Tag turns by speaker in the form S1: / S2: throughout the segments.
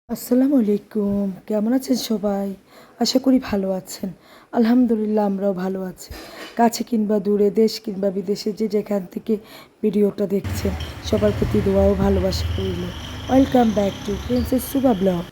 S1: আসসালামু আলাইকুম। কেমন আছেন সবাই? আশা করি ভালো আছেন। আলহামদুলিল্লাহ আমরাও ভালো আছি। কাছে কিংবা দূরে, দেশ কিংবা বিদেশে যে যেখান থেকে ভিডিওটা দেখছেন, সবার প্রতি দোয়া ও ভালোবাসা রইল। Welcome back to princess Suba blog.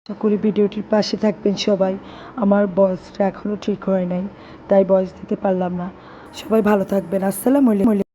S1: আশা করি ভিডিওটির পাশে থাকবেন সবাই। আমার ভয়েসটা এখনও ঠিক হয় নাই, তাই ভয়েস দিতে পারলাম না। সবাই ভালো থাকবেন। আসসালামু আলাইকুম।